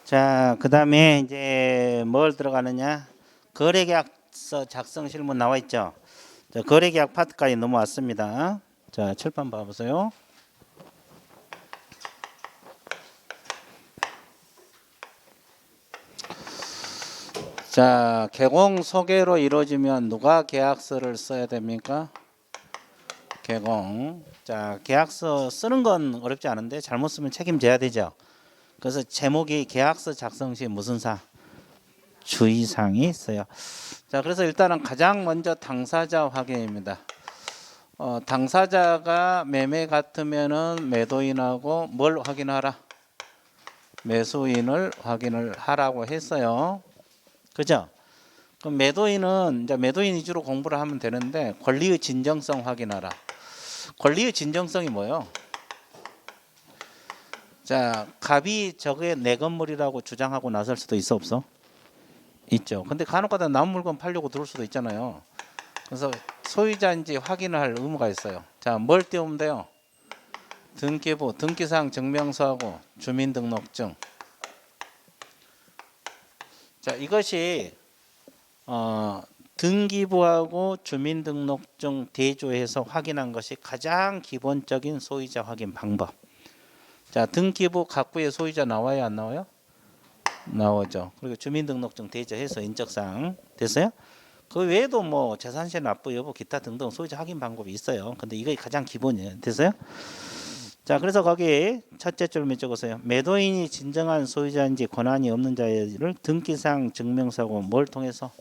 자, 그 다음에 이제 뭘 들어가느냐? 거래계약서 작성 실문 나와 있죠? 자, 거래계약 파트까지 넘어왔습니다. 자, 칠판 봐보세요. 자, 개공 소개로 이루어지면 누가 계약서를 써야 됩니까? 개공. 자, 계약서 쓰는 건 어렵지 않은데 잘못 쓰면 책임져야 되죠. 그래서 제목이 계약서 작성 시 무슨 사? 주의사항이 있어요. 자, 그래서 일단은 가장 먼저 당사자 확인입니다. 당사자가 매매 같으면은 매도인하고 뭘 확인하라? 매수인을 확인을 하라고 했어요. 그죠? 그럼 매도인은 이제 매도인 위주로 공부를 하면 되는데 권리의 진정성 확인하라. 권리의 진정성이 뭐예요? 자, 갑이 저게 내 건물이라고 주장하고 나설 수도 있어 없어? 있죠. 근데 간혹가다 남은 물건 팔려고 들어올 수도 있잖아요. 그래서 소유자인지 확인을 할 의무가 있어요. 자, 뭘 띄우면 돼요? 등기부, 등기사항 증명서하고 주민등록증. 자, 이것이 등기부하고 주민등록증 대조해서 확인한 것이 가장 기본적인 소유자 확인 방법. 자, 등기부 각부의 소유자 나와요, 안 나와요? 나오죠. 그리고 주민등록증 대조해서 인적사항 됐어요? 그 외에도 뭐 재산세 납부 여부 기타 등등 소유자 확인 방법이 있어요. 근데 이게 가장 기본이에요. 됐어요? 자, 그래서 거기 첫째 줄을 적으세요. 매도인이 진정한 소유자인지 권한이 없는 자를 등기상 증명서고 뭘 통해서?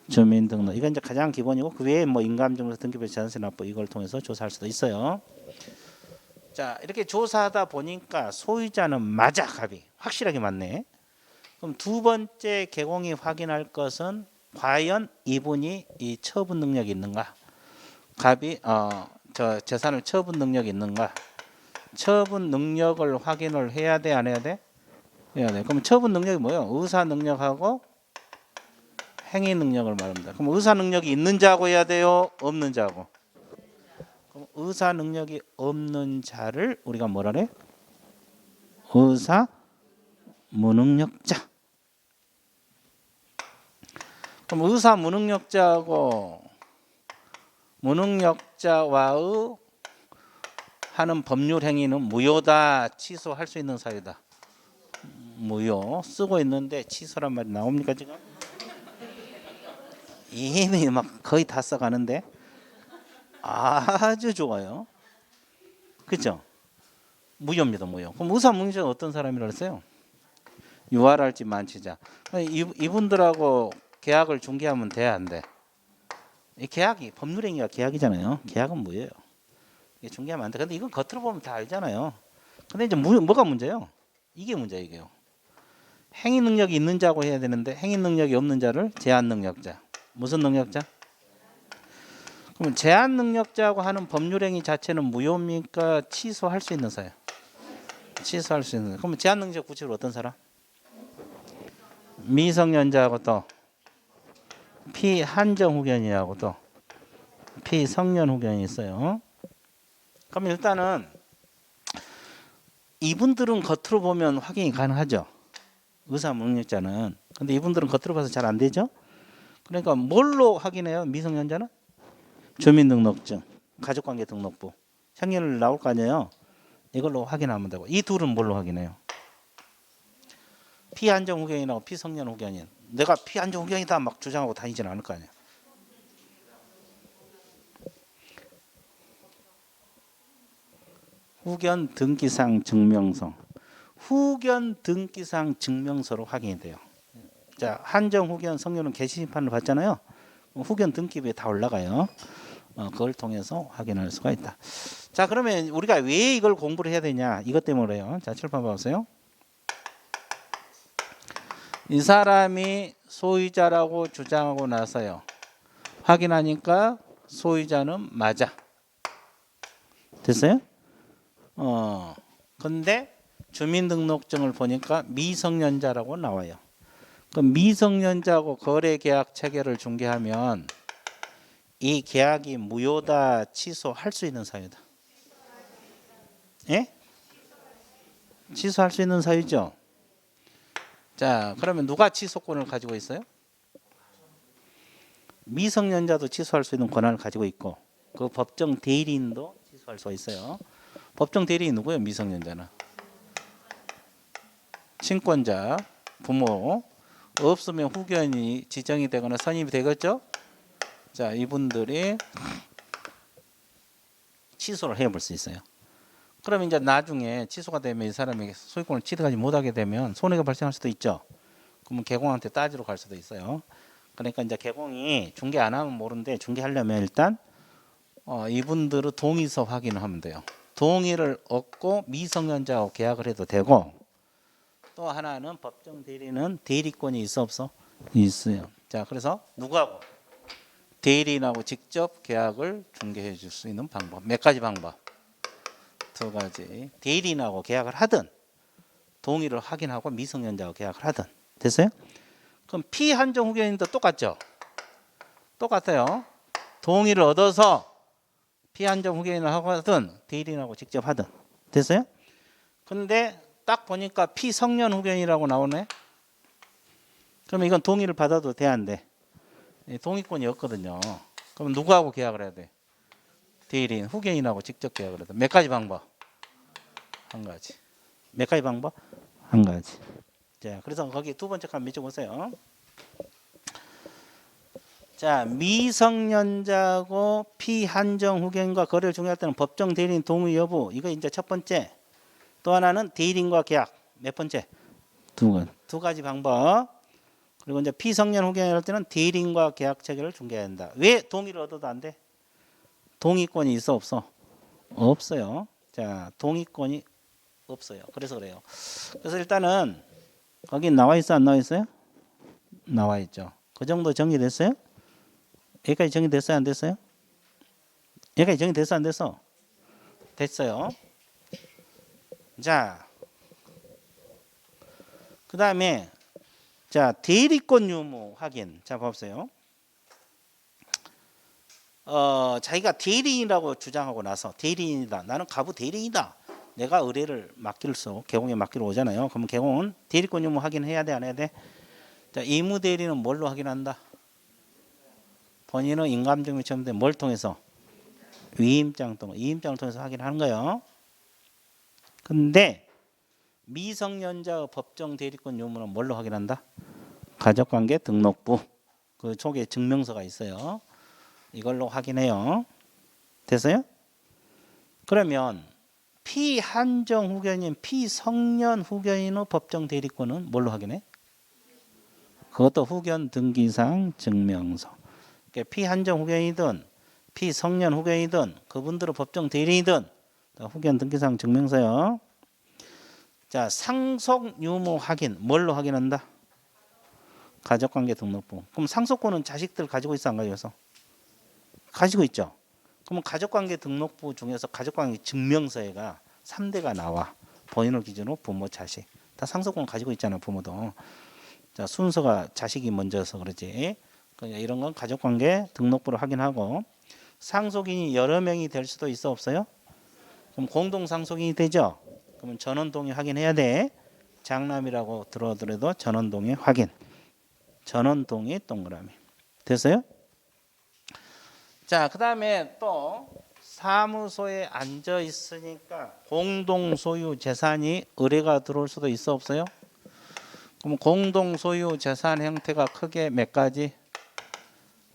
주민등록. 이건 이제 가장 기본이고 그 외에 뭐 인감증서, 등기부, 재산세 납부 이걸 통해서 조사할 수도 있어요. 자, 이렇게 조사하다 보니까 소유자는 맞아, 갑이 확실하게 맞네. 그럼 두 번째 개공이 확인할 것은 과연 이분이 이 처분 능력이 있는가? 갑이 저 재산을 처분 능력이 있는가? 처분 능력을 확인을 해야 돼, 안 해야 돼? 해야 돼. 그럼 처분 능력이 뭐예요? 의사 능력하고 행위 능력을 말합니다. 그럼 의사 능력이 있는 자고 해야 돼요? 없는 자고? 그럼 의사 능력이 없는 자를 우리가 뭐라 그래? 의사 무능력자. 그럼 의사 무능력자하고 무능력자와의 하는 법률 행위는 무효다. 취소할 수 있는 사유다. 무효. 쓰고 있는데 취소란 말이 나옵니까 지금? 이미 막 거의 다 써가는데 아주 좋아요. 그죠? 무효입니다. 무효. 그럼 의사 무능력자는 어떤 사람이라 했어요? 유발할지 만치자. 이분들하고 계약을 중개하면 돼, 안 돼? 이 계약이 법률행위가 계약이잖아요. 계약은 뭐예요? 이게 중개하면 안 돼. 근데 이건 겉으로 보면 다 알잖아요. 근데 이제 뭐가 문제예요? 이게 문제예요, 이게요. 행위 능력이 있는 자고 해야 되는데 행위 능력이 없는 자를 제한 능력자. 무슨 능력자? 그러면 제한 능력자하고 하는 법률행위 자체는 무효입니까? 취소할 수 있는 사유. 취소할 수 있는 사유. 그러면 제한 능력 구체적으로 어떤 사람? 미성년자하고 또 피한정 후견이하고 또 피성년 후견이 있어요. 그럼 일단은 이분들은 겉으로 보면 확인이 가능하죠. 의사 무능력자는. 근데 이분들은 겉으로 봐서 잘 안 되죠. 그러니까 뭘로 확인해요? 미성년자는? 주민등록증, 가족관계 등록부, 생년을 나올 거 아니에요. 이걸로 확인하면 되고 이 둘은 뭘로 확인해요? 피한정 후견이나 피성년 후견인. 내가 피한정 후견이다 막 주장하고 다니지는 않을 거 아니에요. 후견 등기상 증명서. 후견 등기상 증명서로 확인이 돼요. 자, 한정 후견 성년은 개시심판을 받잖아요. 후견 등기부에 다 올라가요. 그걸 통해서 확인할 수가 있다. 자, 그러면 우리가 왜 이걸 공부를 해야 되냐? 이것 때문에요. 자, 칠판 봐보세요. 이 사람이 소유자라고 주장하고 나서요. 확인하니까 소유자는 맞아. 됐어요? 근데 주민등록증을 보니까 미성년자라고 나와요. 그럼 미성년자하고 거래계약 체결을 중개하면 이 계약이 무효다, 취소할 수 있는 사유다. 예? 취소할 수 있는 사유죠. 자, 그러면 누가 취소권을 가지고 있어요? 미성년자도 취소할 수 있는 권한을 가지고 있고 그 법정 대리인도 취소할 수 있어요. 법정 대리인 누구예요? 미성년자는 친권자, 부모, 없으면 후견이 지정이 되거나 선임이 되겠죠. 자, 이분들이 취소를 해볼 수 있어요. 그러면 이제 나중에 취소가 되면 이 사람에게 소유권을 취득하지 못하게 되면 손해가 발생할 수도 있죠. 그러면 개공한테 따지러 갈 수도 있어요. 그러니까 이제 개공이 중개 안 하면 모르는데 중개하려면 일단 이분들의 동의서 확인을 하면 돼요. 동의를 얻고 미성년자하고 계약을 해도 되고 또 하나는 법정 대리는 대리권이 있어 없어? 있어요. 자, 그래서 누구하고? 대리인하고 직접 계약을 중개해 줄 수 있는 방법. 몇 가지 방법? 두 가지. 대리인하고 계약을 하든 동의를 확인하고 미성년자하고 계약을 하든. 됐어요? 그럼 피한정 후견인도 똑같죠? 똑같아요. 동의를 얻어서 피한정 후견인을 하든 대리인하고 직접 하든. 됐어요? 근데 딱 보니까 피성년 후견이라고 나오네. 그러면 이건 동의를 받아도 돼, 안 돼? 동의권이 없거든요. 그럼 누구하고 계약을 해야 돼? 대리인, 후견인하고 직접 계약을 해야 돼. 몇 가지 방법? 한 가지. 몇 가지 방법? 한 가지. 자, 그래서 거기 두 번째 칸 밑에 보세요. 자, 미성년자고 피한정 후견인과 거래를 중개할 때는 법정 대리인 동의 여부. 이거 이제 첫 번째. 또 하나는 대리인과 계약. 몇 번째? 두 가지 방법. 그리고 이제 피성년 후견을 할 때는 대리인과 계약 체결을 중개해야 한다. 왜 동의를 얻어도 안 돼? 동의권이 있어 없어? 없어요. 자, 동의권이 없어요. 그래서 그래요. 그래서 일단은 거기 나와 있어 안 나와 있어요? 나와 있죠. 그 정도 정리됐어요? 여기까지 정리됐어요 안 됐어요? 여기까지 정리됐어 안 됐어? 됐어요. 자, 그 다음에 자, 대리권 유무 확인. 자, 보세요. 자기가 대리인이라고 주장하고 나서 대리인이다. 나는 가부 대리인이다. 내가 의뢰를 맡길수 개공에 맡기러 오잖아요. 그러면 개공은 대리권 유무 확인해야 돼, 안 해야 돼? 자, 의무 대리는 뭘로 확인한다? 본인은 인감증명 처음에 뭘 통해서? 위임장을 통해서 확인하는 거예요. 근데 미성년자의 법정 대리권 유무는 뭘로 확인한다? 가족관계 등록부 그 속에 증명서가 있어요. 이걸로 확인해요. 됐어요? 그러면 피한정 후견인, 피성년 후견인의 법정 대리권은 뭘로 확인해? 그것도 후견 등기상 증명서. 그러니까 피한정 후견이든 피성년 후견이든 그분들의 법정 대리이든 후견 등기상 증명서요. 자, 상속 유무 확인 뭘로 확인한다? 가족관계 등록부. 그럼 상속권은 자식들 가지고 있어 안 가지고 있어? 가지고 있죠. 그러면 가족관계 등록부 중에서 가족관계 증명서에가 3대가 나와. 본인을 기준으로 부모, 자식. 다 상속권 가지고 있잖아, 부모도. 자, 순서가 자식이 먼저서 그러지. 그러니까 이런 건 가족관계 등록부를 확인하고 상속인이 여러 명이 될 수도 있어 없어요? 그럼 공동 상속인이 되죠. 그러면 전원 동의 확인해야 돼. 장남이라고 들어더라도 전원 동의 확인. 전원 동의 동그라미. 됐어요? 자, 그 다음에 또 사무소에 앉아 있으니까 공동 소유 재산이 의뢰가 들어올 수도 있어 없어요? 그럼 공동 소유 재산 형태가 크게 몇 가지?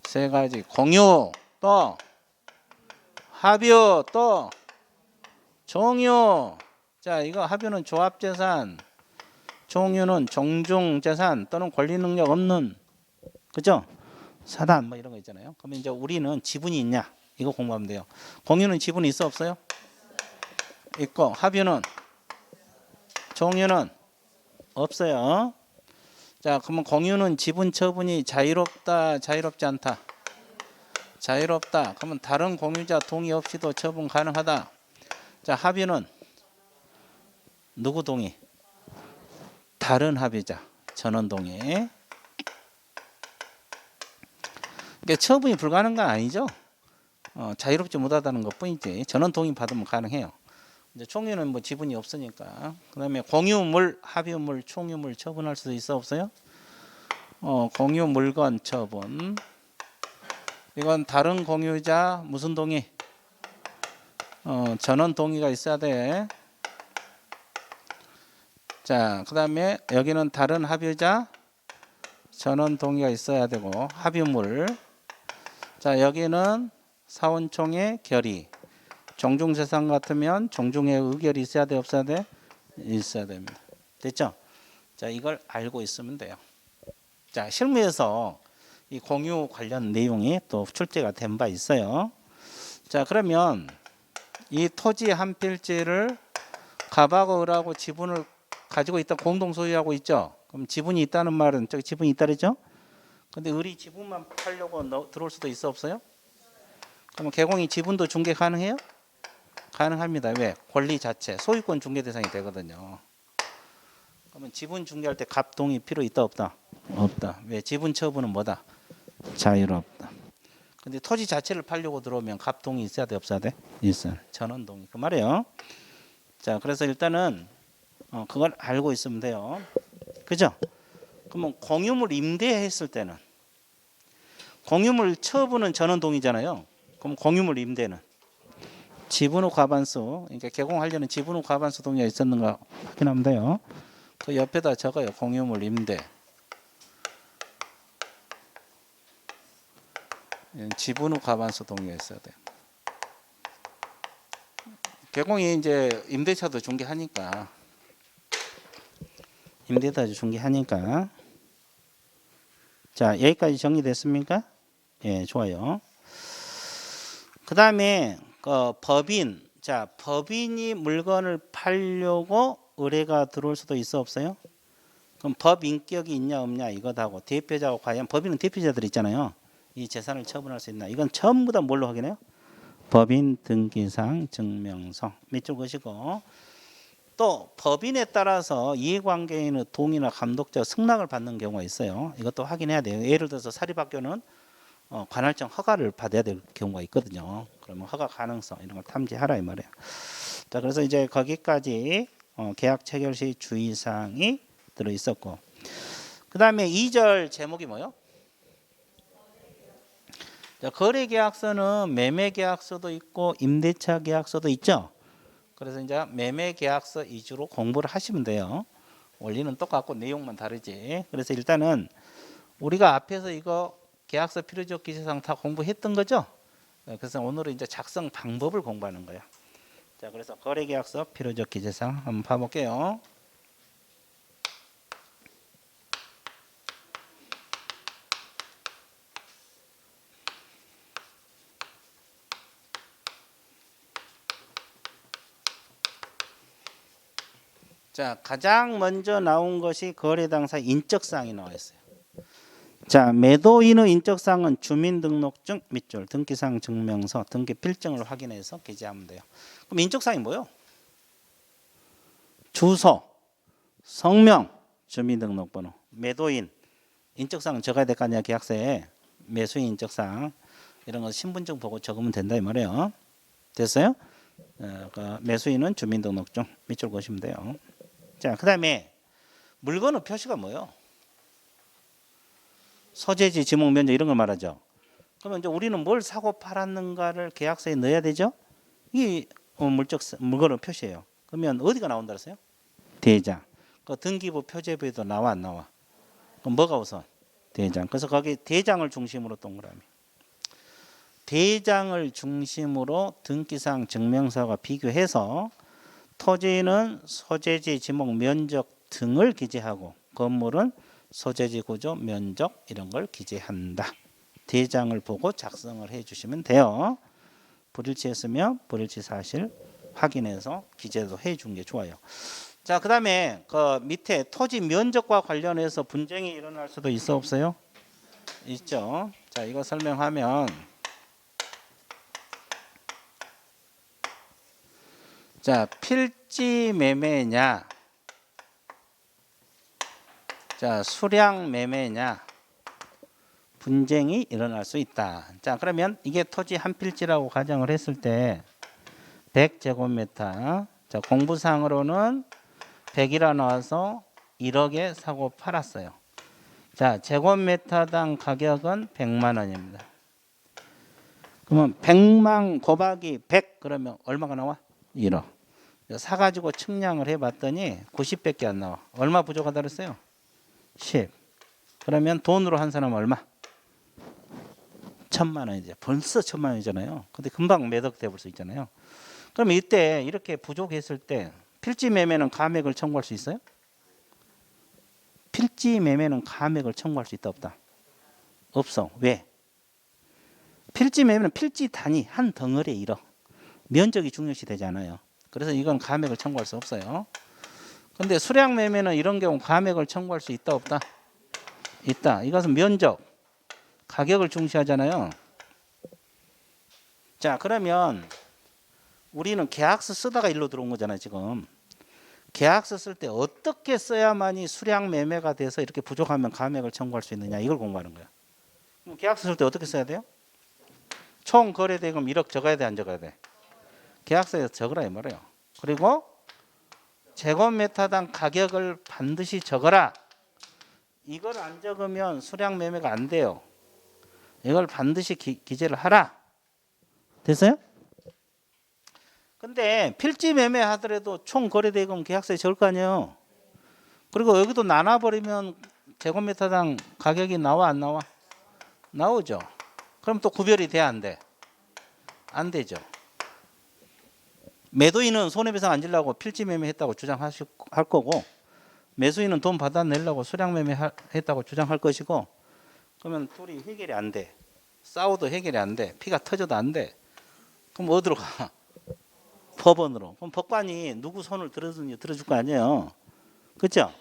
세 가지. 공유, 또 합유, 또 종유. 자, 이거 합유는 조합재산, 종유는 종중재산 또는 권리능력 없는, 그죠? 사단 뭐 이런 거 있잖아요. 그러면 이제 우리는 지분이 있냐? 이거 공부하면 돼요. 공유는 지분이 있어 없어요? 있고 합유는 종유는 없어요. 자, 그러면 공유는 지분 처분이 자유롭다, 자유롭지 않다? 자유롭다. 그러면 다른 공유자 동의 없이도 처분 가능하다. 자, 합유는 누구 동의? 다른 합의자 전원 동의. 그러니까 처분이 불가능한 건 아니죠. 자유롭지 못하다는 것 뿐이지. 전원 동의 받으면 가능해요. 이제 총유는 뭐 지분이 없으니까. 그다음에 공유물, 합유물, 총유물 처분할 수도 있어 없어요? 공유 물건 처분. 이건 다른 공유자 무슨 동의? 전원 동의가 있어야 돼. 자, 그다음에 여기는 다른 합유자 전원 동의가 있어야 되고 합유물. 자, 여기는 사원총회 결의. 종중재산 같으면 종중의 의결이 있어야 돼 없어야 돼? 있어야 됩니다. 됐죠? 자, 이걸 알고 있으면 돼요. 자, 실무에서 이 공유 관련 내용이 또 출제가 된 바 있어요. 자, 그러면 이 토지 한 필지를 갑하고 을하고 지분을 가지고 있다 공동 소유하고 있죠. 그럼 지분이 있다는 말은 저기 지분이 있다 그랬죠? 근데 을이 지분만 팔려고 들어올 수도 있어 없어요? 그럼 개공이 지분도 중개 가능해요? 가능합니다. 왜? 권리 자체, 소유권 중개 대상이 되거든요. 그러면 지분 중개할 때 갑동의 필요 있다 없다? 없다. 왜? 지분 처분은 뭐다? 자유롭다. 근데 토지 자체를 팔려고 들어오면 갑동이 있어야 돼 없어야 돼? 있어요. 전원동의 그 말이에요. 자, 그래서 일단은 그걸 알고 있으면 돼요. 그죠? 그러면 공유물 임대했을 때는 공유물 처분은 전원동의잖아요. 그럼 공유물 임대는 지분 후 과반수, 그러니까 개공하려는 지분 후 과반수 동의가 있었는가 확인하면 돼요. 그 옆에다 적어요. 공유물 임대. 지분 후 과반수 동의가 있어야 돼요. 개공이 이제 임대차도 중개하니까 임대차도 중개하니까 자, 여기까지 정리됐습니까? 예, 좋아요. 그 다음에 법인. 자, 법인이 물건을 팔려고 의뢰가 들어올 수도 있어 없어요? 그럼 법 인격이 있냐 없냐 이거하고 대표자하고 과연 법인은 대표자들 있잖아요. 이 재산을 처분할 수 있나? 이건 전부 다 뭘로 확인해요? 법인 등기상 증명서 밑줄 그시고 또 법인에 따라서 이해관계인의 동의나 감독자 승낙을 받는 경우가 있어요. 이것도 확인해야 돼요. 예를 들어서 사립학교는 관할청 허가를 받아야 될 경우가 있거든요. 그러면 허가 가능성 이런 걸 탐지하라 이 말이에요. 자, 그래서 이제 거기까지 계약 체결 시 주의사항이 들어 있었고, 그 다음에 2절 제목이 뭐요? 자, 거래계약서는 매매계약서도 있고 임대차 계약서도 있죠. 그래서 이제 매매계약서 위주로 공부를 하시면 돼요. 원리는 똑같고 내용만 다르지. 그래서 일단은 우리가 앞에서 이거 계약서 필요적 기재사항 다 공부했던 거죠. 그래서 오늘은 이제 작성 방법을 공부하는 거예요. 자, 그래서 거래계약서 필요적 기재사항 한번 봐볼게요. 자, 가장 먼저 나온 것이 거래당사 인적사항이 나와 있어요. 자, 매도인의 인적사항은 주민등록증 밑줄, 등기사항 증명서, 등기 필증을 확인해서 기재하면 돼요. 그럼 인적사항이 뭐예요? 주소, 성명, 주민등록번호, 매도인, 인적사항 적어야 될 거 아니야 계약서에. 매수인 인적사항 이런 거 신분증 보고 적으면 된다 이 말이에요. 됐어요? 매수인은 주민등록증 밑줄 그시면 돼요. 자, 그 다음에 물건의 표시가 뭐예요? 소재지, 지목, 면적 이런 걸 말하죠. 그러면 이제 우리는 뭘 사고 팔았는가를 계약서에 넣어야 되죠. 이 물건의 표시예요. 그러면 어디가 나온다 그랬어요? 대장. 그 등기부 표제부에도 나와 안 나와? 그럼 뭐가 우선? 대장. 그래서 거기 대장을 중심으로 동그라미. 대장을 중심으로 등기사항 증명서가 비교해서 토지는 소재지, 지목, 면적 등을 기재하고 건물은 소재지, 구조, 면적 이런 걸 기재한다. 대장을 보고 작성을 해주시면 돼요. 불일치했으면 불일치 사실 확인해서 기재도 해준 게 좋아요. 자, 그 다음에 그 밑에 토지 면적과 관련해서 분쟁이 일어날 수도 있어 없어요? 있죠. 자, 이거 설명하면 자, 필지 매매냐, 자, 수량 매매냐, 분쟁이 일어날 수 있다. 자, 그러면 이게 토지 한 필지라고 가정을 했을 때 100제곱미터 자, 공부상으로는 100이라 나와서 1억에 사고 팔았어요. 자, 제곱미터당 가격은 100만 원입니다. 그러면 100만 곱하기 100 그러면 얼마가 나와? 1억. 사가지고 측량을 해봤더니 90밖에 안 나와. 얼마 부족하다 그랬어요? 10. 그러면 돈으로 한 사람은 얼마? 1000만 원이죠. 벌써 1000만 원이잖아요. 근데 금방 매덕 돼볼 수 있잖아요. 그럼 이때 이렇게 부족했을 때 필지 매매는 감액을 청구할 수 있어요? 필지 매매는 감액을 청구할 수 있다 없다? 없어. 왜? 필지 매매는 필지 단위 한 덩어리에 1억. 면적이 중요시 되지 않아요. 그래서 이건 감액을 청구할 수 없어요. 근데 수량 매매는 이런 경우 감액을 청구할 수 있다 없다? 있다. 이것은 면적, 가격을 중시하잖아요. 자, 그러면 우리는 계약서 쓰다가 일로 들어온 거잖아요, 지금. 계약서 쓸 때 어떻게 써야만이 수량 매매가 돼서 이렇게 부족하면 감액을 청구할 수 있느냐, 이걸 공부하는 거예요. 그럼 계약서 쓸 때 어떻게 써야 돼요? 총 거래대금 1억 적어야 돼, 안 적어야 돼? 계약서에 적으라 이 말이에요. 그리고 제곱미터당 가격을 반드시 적어라. 이걸 안 적으면 수량 매매가 안 돼요. 이걸 반드시 기재를 하라. 됐어요? 근데 필지 매매 하더라도 총 거래대금 계약서에 적을 거 아니에요. 그리고 여기도 나눠버리면 제곱미터당 가격이 나와 안 나와? 나오죠. 그럼 또 구별이 돼 안 돼? 안 되죠. 매도인은 손해배상 안 지려고 필지 매매했다고 주장할 거고, 매수인은 돈 받아내려고 수량 매매했다고 주장할 것이고, 그러면 둘이 해결이 안 돼. 싸워도 해결이 안 돼. 피가 터져도 안 돼. 그럼 어디로 가? 법원으로. 그럼 법관이 누구 손을 들어줄 거 아니에요. 그렇죠?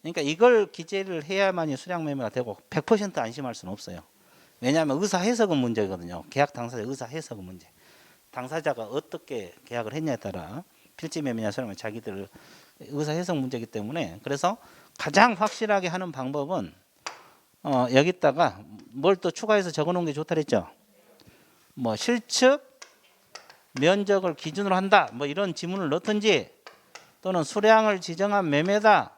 그러니까 이걸 기재를 해야만이 수량 매매가 되고 100% 안심할 수는 없어요. 왜냐하면 의사 해석은 문제거든요. 계약 당사자 의사 해석은 문제. 당사자가 어떻게 계약을 했냐에 따라 필지 매매냐 수량 매매 자기들 의사 해석 문제이기 때문에, 그래서 가장 확실하게 하는 방법은 여기다가 뭘 또 추가해서 적어놓은 게 좋다 그랬죠. 뭐 실측 면적을 기준으로 한다, 뭐 이런 지문을 넣든지, 또는 수량을 지정한 매매다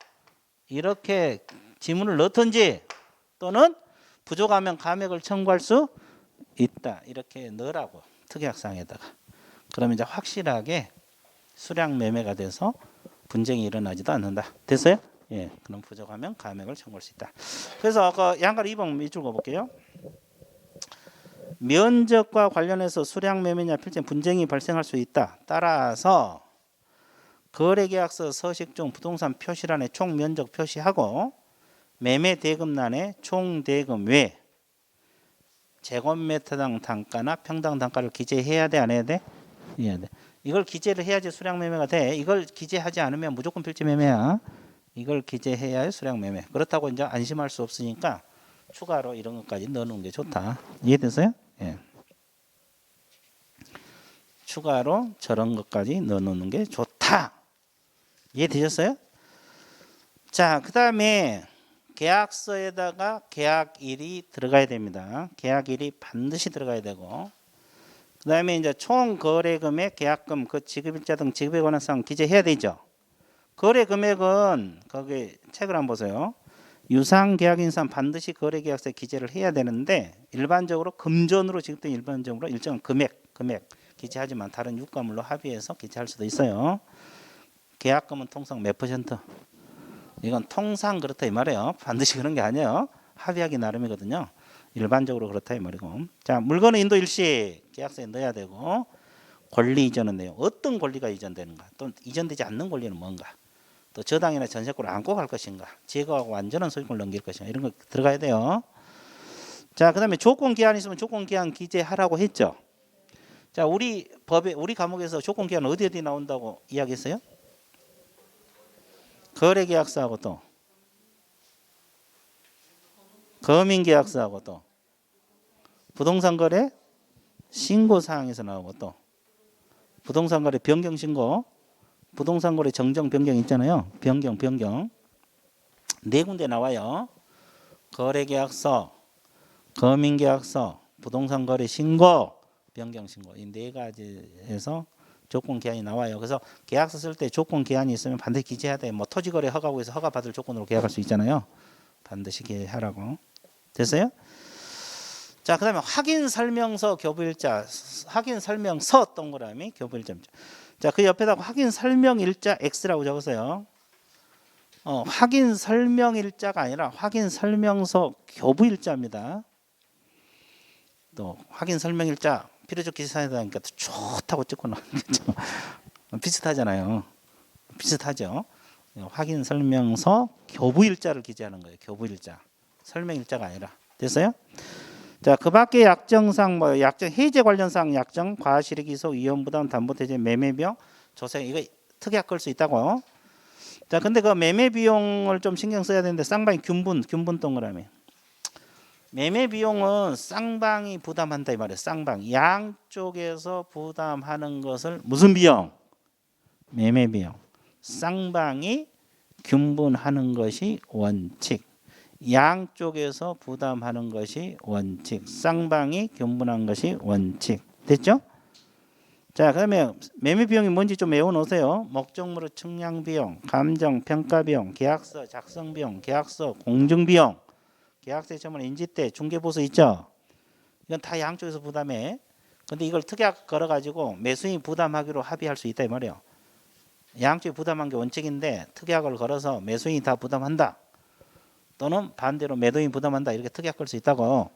이렇게 지문을 넣든지, 또는 부족하면 감액을 청구할 수 있다 이렇게 넣으라고, 특약사항에다가. 그러면 이제 확실하게 수량 매매가 돼서 분쟁이 일어나지도 않는다. 됐어요? 예, 그럼 부족하면 감액을 청구할 수 있다. 그래서 그 양가로 2번 밑줄 그어볼게요. 면적과 관련해서 수량 매매냐 필지 분쟁이 발생할 수 있다. 따라서 거래계약서 서식 중 부동산 표시란에 총 면적 표시하고 매매 대금란에 총 대금 외 제곱미터당 단가나 평당 단가를 기재해야 돼, 안 해야 돼? 해야 돼. 이걸 기재를 해야지 수량 매매가 돼. 이걸 기재하지 않으면 무조건 필지 매매야. 이걸 기재해야 수량 매매. 그렇다고 이제 안심할 수 없으니까 추가로 이런 것까지 넣어놓은 게 좋다. 이해됐어요? 예. 추가로 저런 것까지 넣어놓는 게 좋다. 이해되셨어요? 자, 그 다음에 계약서에다가 계약일이 들어가야 됩니다. 계약일이 반드시 들어가야 되고, 그 다음에 이제 총 거래금액, 계약금, 그 지급일자 등 지급에 관한 사항 기재해야 되죠. 거래 금액은 거기 책을 한번 보세요. 유상계약인상 반드시 거래계약서에 기재를 해야 되는데, 일반적으로 금전으로 지급된 일반적으로 일정한 금액 기재하지만 다른 유가물로 합의해서 기재할 수도 있어요. 계약금은 통상 몇 %? 이건 통상 그렇다 이 말이에요. 반드시 그런 게 아니에요. 합의하기 나름이거든요. 일반적으로 그렇다 이 말이고. 자, 물건은 인도 일시 계약서에 넣어야 되고, 권리 이전은 내용. 어떤 권리가 이전되는가? 또 이전되지 않는 권리는 뭔가? 또 저당이나 전세권을 안고 갈 것인가? 제거하고 완전한 소유권을 넘길 것인가? 이런 거 들어가야 돼요. 자, 그다음에 조건 기한 있으면 조건 기한 기재하라고 했죠. 자, 우리 법에, 우리 과목에서 조건 기한 어디 나온다고 이야기했어요? 거래계약서하고 또 거민계약서하고 또 부동산거래 신고사항에서 나오고 또 부동산거래 변경신고, 부동산거래 정정 변경 있잖아요. 변경 네 군데 나와요. 거래계약서, 거민계약서, 부동산거래 신고, 변경신고, 이 네 가지에서 조건 기한이 나와요. 그래서 계약서 쓸 때 조건 기한이 있으면 반드시 기재해야 돼. 뭐 토지거래 허가구에서 허가 받을 조건으로 계약할 수 있잖아요. 반드시 기재하라고. 됐어요? 자, 그다음에 확인 설명서 교부일자, 확인 설명서 동그라미 교부일자입니다. 자, 그 옆에다가 확인 설명일자 X라고 적으세요. 확인 설명일자가 아니라 확인 설명서 교부일자입니다. 또 확인 설명일자 필요적 기재사항이다 하니까 좋다고 찍고 나왔죠. 비슷하잖아요. 비슷하죠. 확인 설명서 교부일자를 기재하는 거예요. 교부일자. 설명일자가 아니라. 됐어요? 자, 그 밖에 약정상 뭐 약정 해제 관련상 약정, 과실의 기소, 위험 부담, 담보 대제, 매매 비용, 조세 이거 특약 걸 수 있다고. 자, 근데 그 매매 비용을 좀 신경 써야 되는데 쌍방이 균분 동그라미. 매매 비용은 쌍방이 부담한다 이 말이에요. 쌍방 양쪽에서 부담하는 것을 무슨 비용? 매매 비용. 쌍방이 균분하는 것이 원칙. 양쪽에서 부담하는 것이 원칙. 쌍방이 균분한 것이 원칙. 됐죠? 자, 그러면 매매 비용이 뭔지 좀 외워놓으세요. 목적물의 측량 비용, 감정 평가 비용, 계약서 작성 비용, 계약서 공증 비용, 계약서에 처분 인지때 중개보수 있죠? 이건 다 양쪽에서 부담해. 근데 이걸 특약 걸어가지고 매수인이 부담하기로 합의할 수 있다 이 말이에요. 양쪽이 부담한 게 원칙인데 특약을 걸어서 매수인이 다 부담한다. 또는 반대로 매도인이 부담한다. 이렇게 특약 걸 수 있다고.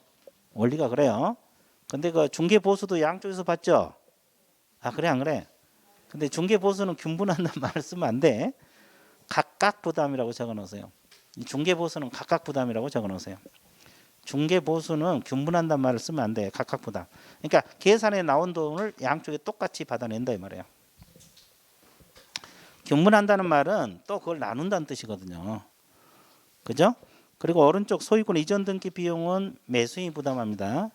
원리가 그래요. 근데 그 중개보수도 양쪽에서 받죠? 아, 그래 안 그래? 근데 중개보수는 균분한다는 말을 쓰면 안 돼. 각각 부담이라고 적어놓으세요. 이 중개보수는 각각 부담이라고 적어놓으세요. 중개보수는 균분한다는 말을 쓰면 안 돼. 각각 부담. 그러니까 계산에 나온 돈을 양쪽에 똑같이 받아낸다 이 말이에요. 균분한다는 말은 또 그걸 나눈다는 뜻이거든요. 그죠? 그리고 오른쪽 소유권 이전 등기 비용은 매수인이 부담합니다.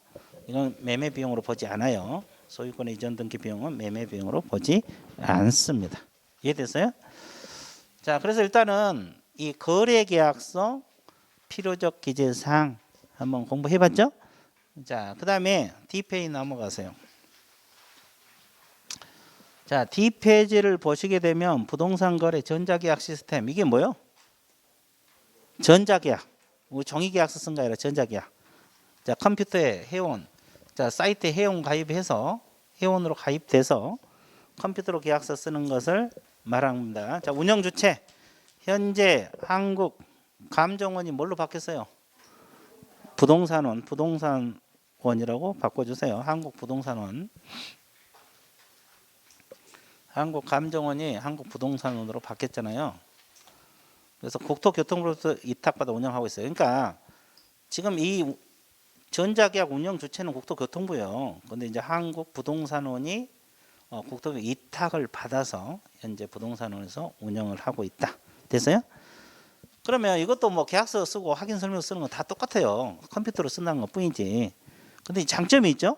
이건 매매 비용으로 보지 않아요. 소유권 이전 등기 비용은 매매 비용으로 보지 않습니다. 이해됐어요? 자, 그래서 일단은 이 거래계약서 필요적 기재사항 한번 공부해봤죠? 자, 그 다음에 D페이지 넘어가세요. 자, D페이지를 보시게 되면 부동산 거래 전자계약 시스템 이게 뭐요? 전자계약. 종이계약서 쓴 거 아니라 전자계약. 자, 컴퓨터에 회원. 자, 사이트에 회원 가입해서 회원으로 가입돼서 컴퓨터로 계약서 쓰는 것을 말합니다. 자, 운영 주체. 현재 한국 감정원이 뭘로 바뀌었어요? 부동산원, 부동산원이라고 바꿔주세요. 한국 부동산원. 한국 감정원이 한국 부동산원으로 바뀌었잖아요. 그래서 국토교통부로부터 위탁받아 운영하고 있어요. 그러니까 지금 이 전자계약 운영 주체는 국토교통부예요. 그런데 이제 한국 부동산원이 국토부 위탁을 받아서 현재 부동산원에서 운영을 하고 있다. 됐어요? 그러면 이것도 뭐 계약서 쓰고 확인 설명서 쓰는 건 다 똑같아요. 컴퓨터로 쓴다는 것 뿐이지. 근데 장점이 있죠?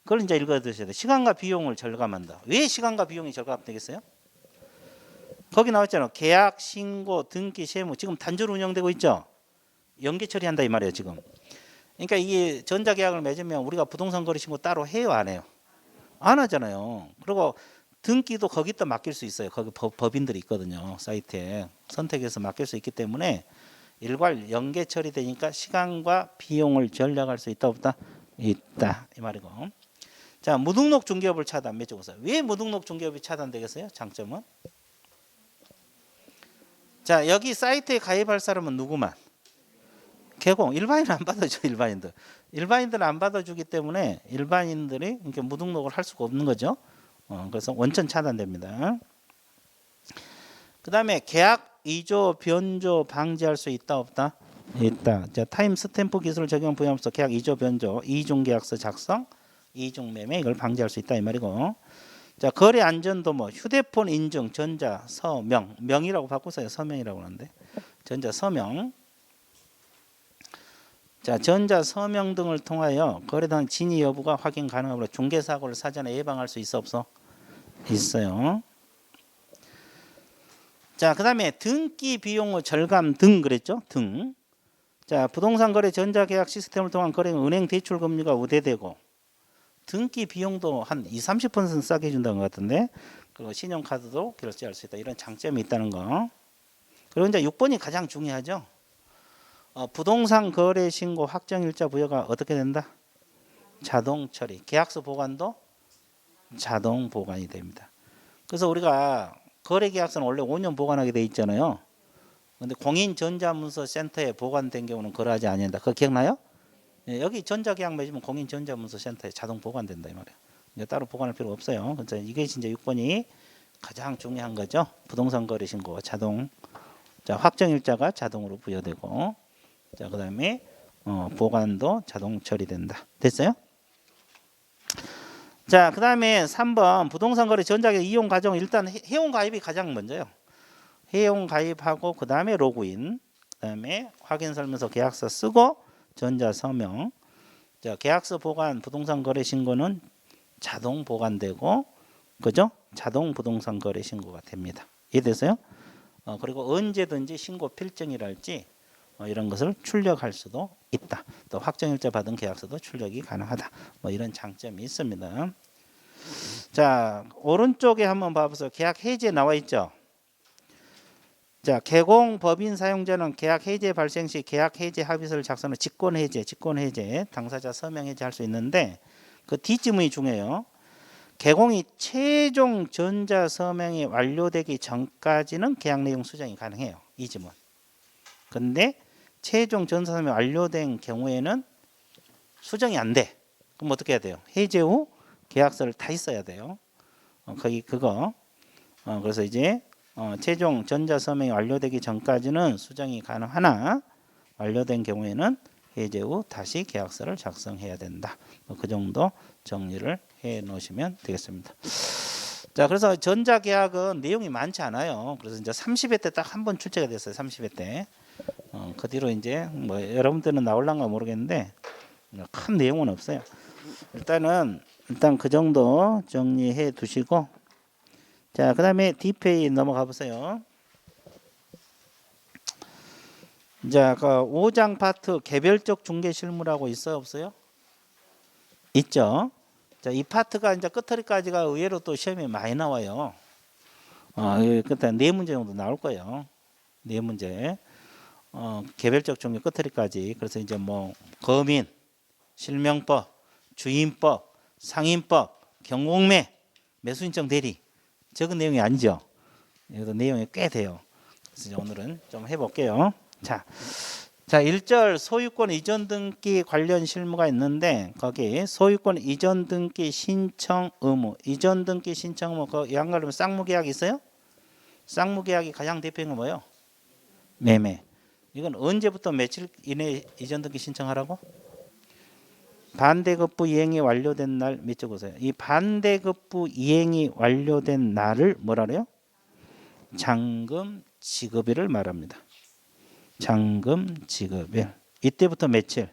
그걸 이제 읽어 드셔야 돼. 시간과 비용을 절감한다. 왜 시간과 비용이 절감되겠어요? 거기 나왔잖아요. 계약, 신고, 등기, 세무. 지금 단조로 운영되고 있죠. 연계 처리한다 이 말이에요 지금. 그러니까 이게 전자계약을 맺으면 우리가 부동산 거래 신고 따로 해요 안 해요? 안 하잖아요. 그리고 등기도 거기다 맡길 수 있어요. 거기 법인들이 있거든요. 사이트에 선택해서 맡길 수 있기 때문에 일괄 연계 처리되니까 시간과 비용을 절약할 수 있다 없다? 있다 이 말이고. 자, 무등록 중개업을 차단 맺어보세요. 왜 무등록 중개업이 차단되겠어요? 장점은? 자, 여기 사이트에 가입할 사람은 누구만? 개공. 일반인은 안 받아줘. 일반인들은 안 받아주기 때문에 일반인들이 이렇게 무등록을 할 수가 없는 거죠. 그래서 원천 차단됩니다. 그 다음에 계약 이조 변조 방지할 수 있다 없다? 있다. 자, 타임 스탬프 기술 적용 부여하면서 계약 이조 변조, 이중 계약서 작성, 이중 매매 이걸 방지할 수 있다 이 말이고. 자, 거래 안전도 뭐 휴대폰 인증, 전자 서명, 명이라고 바꾸세요. 서명이라고 하는데 전자 서명. 자, 전자 서명 등을 통하여 거래당 진위 여부가 확인 가능하므로 중개 사고를 사전에 예방할 수 있어 없어? 있어요. 자, 그다음에 등기 비용의 절감 등 그랬죠? 등. 자, 부동산 거래 전자계약 시스템을 통한 거래 은행 대출 금리가 우대되고 등기 비용도 한 20-30% 싸게 준다는 것 같은데, 그리고 신용카드도 결제할 수 있다. 이런 장점이 있다는 거. 그리고 이제 6번이 가장 중요하죠. 부동산 거래 신고 확정일자 부여가 어떻게 된다? 자동 처리. 계약서 보관도 자동 보관이 됩니다. 그래서 우리가 거래계약서는 원래 5년 보관하게 돼 있잖아요. 근데 공인전자문서 센터에 보관된 경우는 거래하지 아니한다. 그거 기억나요? 예, 여기 전자계약 맺으면 공인전자문서 센터에 자동 보관된다 이 말이에요. 이제 따로 보관할 필요 없어요. 그래서 이게 이제 6번이 가장 중요한 거죠. 부동산 거래 신고 자동. 자, 확정일자가 자동으로 부여되고, 자, 그다음에 보관도 자동 처리된다. 됐어요? 자, 그다음에 3번 부동산 거래 전자계약 이용 과정. 일단 회원 가입이 가장 먼저요. 회원 가입하고 그다음에 로그인, 그다음에 확인 설명서 계약서 쓰고 전자 서명. 자, 계약서 보관 부동산 거래 신고는 자동 보관되고, 그죠? 자동 부동산 거래 신고가 됩니다. 이해됐어요? 그리고 언제든지 신고 필증이랄지 이런 것을 출력할 수도 있다. 또 확정일자 받은 계약서도 출력이 가능하다. 뭐 이런 장점이 있습니다. 자, 오른쪽에 한번 봐보세요. 계약 해제 나와 있죠. 자, 개공 법인 사용자는 계약 해제 발생 시 계약 해제 합의서를 작성해 직권 해제, 당사자 서명 해제할 수 있는데, 그 뒷지문이 중요해요. 개공이 최종 전자 서명이 완료되기 전까지는 계약 내용 수정이 가능해요. 이 지문. 근데 최종 전자 서명이 완료된 경우에는 수정이 안 돼. 그럼 어떻게 해야 돼요? 해제 후 계약서를 다시 써야 돼요. 거기 그거. 그래서 이제 최종 전자 서명이 완료되기 전까지는 수정이 가능하나 완료된 경우에는 해제 후 다시 계약서를 작성해야 된다. 그 정도 정리를 해 놓으시면 되겠습니다. 자, 그래서 전자계약은 내용이 많지 않아요. 그래서 이제 30회 때 딱 한 번 출제가 됐어요. 30회 때. 그 뒤로 이제 뭐 여러분들은 나올란가 모르겠는데 큰 내용은 없어요. 일단 그 정도 정리해 두시고, 자, 그다음에 D페이 넘어가 보세요. 자, 그 5장 파트 개별적 중개 실무라고 있어요, 없어요? 있죠. 자, 이 파트가 이제 끝처리까지가 의외로 또 시험에 많이 나와요. 그때 4문제 정도 나올 거예요. 4문제. 개별적 중개 끝처리까지. 그래서 이제 뭐 거민, 실명법, 주임법, 상임법, 경공매, 매수인정 대리. 적은 내용이 아니죠. 여기도 내용이 꽤 돼요. 그래서 오늘은 좀 해볼게요. 자, 1절 소유권 이전 등기 관련 실무가 있는데, 거기 소유권 이전 등기 신청 의무, 이전 등기 신청 의무, 그 양가르면 쌍무계약이 있어요? 쌍무계약이 가장 대표인 건 뭐예요? 매매. 이건 언제부터 며칠 이내에 이전 등기 신청하라고? 반대급부 이행이 완료된 날 밑줄 보세요. 이 반대급부 이행이 완료된 날을 뭐라 그래요? 잔금 지급일을 말합니다. 잔금 지급일. 이때부터 며칠?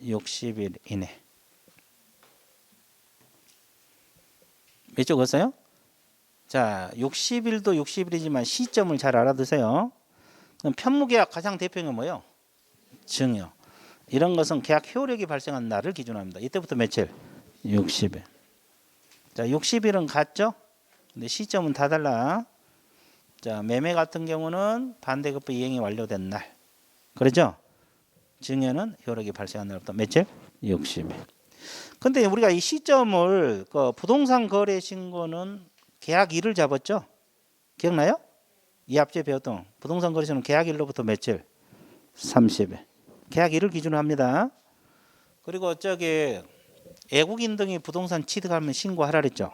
60일 이내. 몇 줄 걷어요? 자, 60일도 60일이지만 시점을 잘 알아두세요. 그럼 편무계약 가장 대표인 건 뭐예요? 증여. 이런 것은 계약 효력이 발생한 날을 기준으로 합니다. 이때부터 며칠? 60일. 자, 60일은 같죠? 근데 시점은 다 달라. 자, 매매 같은 경우는 반대급부 이행이 완료된 날. 그렇죠? 증여는 효력이 발생한 날부터 며칠? 60일. 근데 우리가 이 시점을 그 부동산 거래 신고는 계약일을 잡았죠? 기억나요? 이 앞에 배웠던 부동산 거래 신고는 계약일로부터 며칠? 30일. 계약일을 기준으로 합니다. 그리고 저기 외국인 등이 부동산 취득하면 신고하라 그랬죠?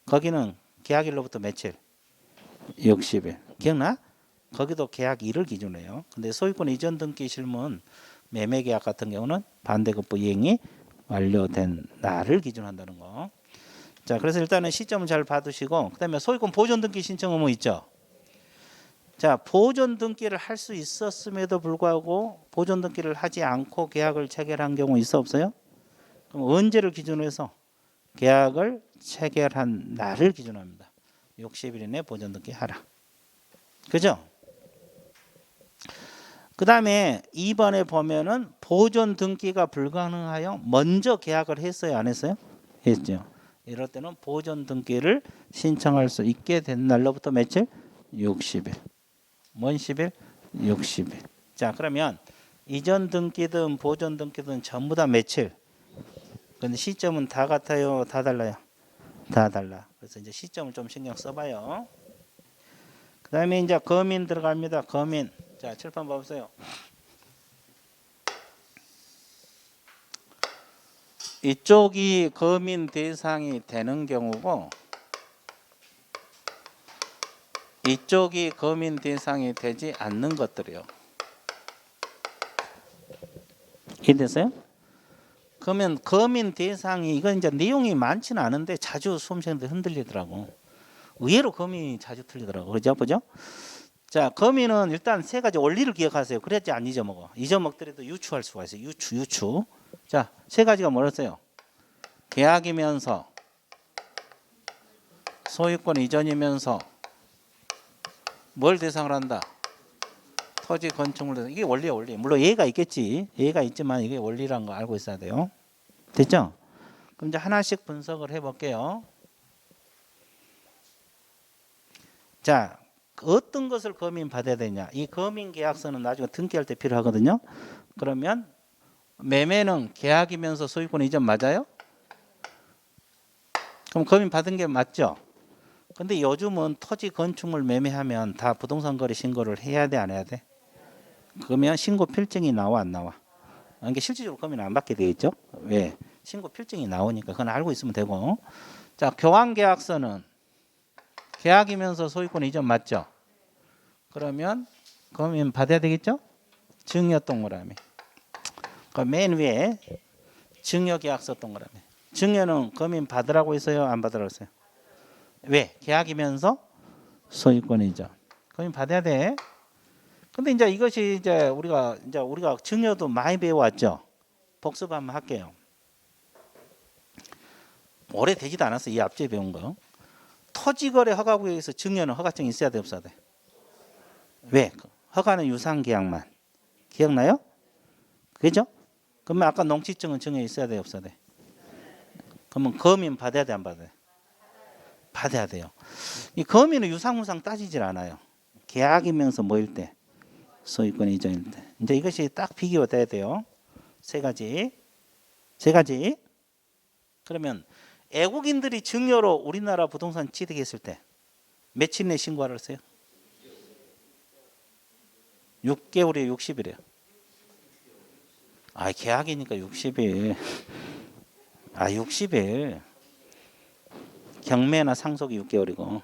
거기는 계약일로부터 며칠? 60일. 기억나? 거기도 계약일을 기준으로 해요. 근데 소유권 이전 등기 실무는 매매계약 같은 경우는 반대급부 이행이 완료된 날을 기준으로 한다는 거. 자, 그래서 일단은 시점을 잘 봐두시고, 그 다음에 소유권 보존 등기 신청 의무 있죠? 자, 보존 등기를 할 수 있었음에도 불구하고 보존 등기를 하지 않고 계약을 체결한 경우 있어 없어요? 그럼 언제를 기준으로 해서? 계약을 체결한 날을 기준으로 합니다. 60일 이내 보존 등기 하라. 그죠? 그 다음에 2번에 보면은 보존 등기가 불가능하여 먼저 계약을 했어요, 안 했어요? 했죠. 이럴 때는 보존 등기를 신청할 수 있게 된 날로부터 며칠? 60일. 뭔 10일? 60일. 자, 그러면 이전 등기든 보존 등기든 전부 다 며칠? 근데 시점은 다 같아요, 다 달라요? 다 달라. 그래서 이제 시점을 좀 신경 써봐요. 그 다음에 이제 거민 들어갑니다. 거민. 자, 칠판 봐보세요. 이쪽이 거민 대상이 되는 경우고 이쪽이 거민 대상이 되지 않는 것들이요. 이해됐어요? 그러면 거민 대상이 이건 이제 내용이 많지는 않은데 자주 수험생들 흔들리더라고. 의외로 거민이 자주 틀리더라고. 그죠? 보죠? 자, 거민은 일단 세 가지 원리를 기억하세요. 그래야지 안 잊어먹어. 잊어먹더라도 유추할 수가 있어요. 유추. 자, 세 가지가 뭐였어요? 계약이면서 소유권 이전이면서 뭘 대상으로 한다? 토지 건축물 대상. 이게 원리야, 원리. 물론 예가 있겠지. 예가 있지만 이게 원리라는 거 알고 있어야 돼요. 됐죠? 그럼 이제 하나씩 분석을 해볼게요. 자, 어떤 것을 거민 받아야 되냐? 이 거민 계약서는 나중에 등기할 때 필요하거든요. 그러면 매매는 계약이면서 소유권 이전 맞아요? 그럼 거민 받은 게 맞죠? 근데 요즘은 토지 건축물 매매하면 다 부동산 거래 신고를 해야 돼, 안 해야 돼? 그러면 신고 필증이 나와, 안 나와? 이게 실질적으로 거민 안 받게 되겠죠? 왜? 신고 필증이 나오니까 그건 알고 있으면 되고. 자, 교환 계약서는 계약이면서 소유권 이전 맞죠? 그러면 거민 받아야 되겠죠? 증여 동그라미. 그 맨 위에 증여 계약서 동그라미. 증여는 거민 받으라고 했어요, 안 받으라고 했어요? 왜? 계약이면서 소유권 이전. 거민 받아야 돼. 근데 이제 이것이 이제 우리가 증여도 많이 배워왔죠. 복습 한번 할게요. 오래 되지도 않았어, 이 앞뒤에 배운 거. 토지거래 허가구역에서 증여는 허가증이 있어야 돼, 없어야 돼? 왜? 허가는 유상계약만. 기억나요? 그죠? 그러면 아까 농지증은 증여 있어야 돼, 없어야 돼? 그러면 거민 받아야 돼, 안 받아야 돼? 받아야 돼요. 이 거민은 유상무상 따지질 않아요. 계약이면서 뭐일 때? 소유권 이전일 때. 이제 이것이 딱 비교돼야 돼요. 세 가지. 그러면 애국인들이 증여로 우리나라 부동산 취득했을 때 며칠 내 신고하라 했어요? 6개월이에요, 60일이에요? 아, 계약이니까 60일. 아, 60일. 경매나 상속이 6개월이고.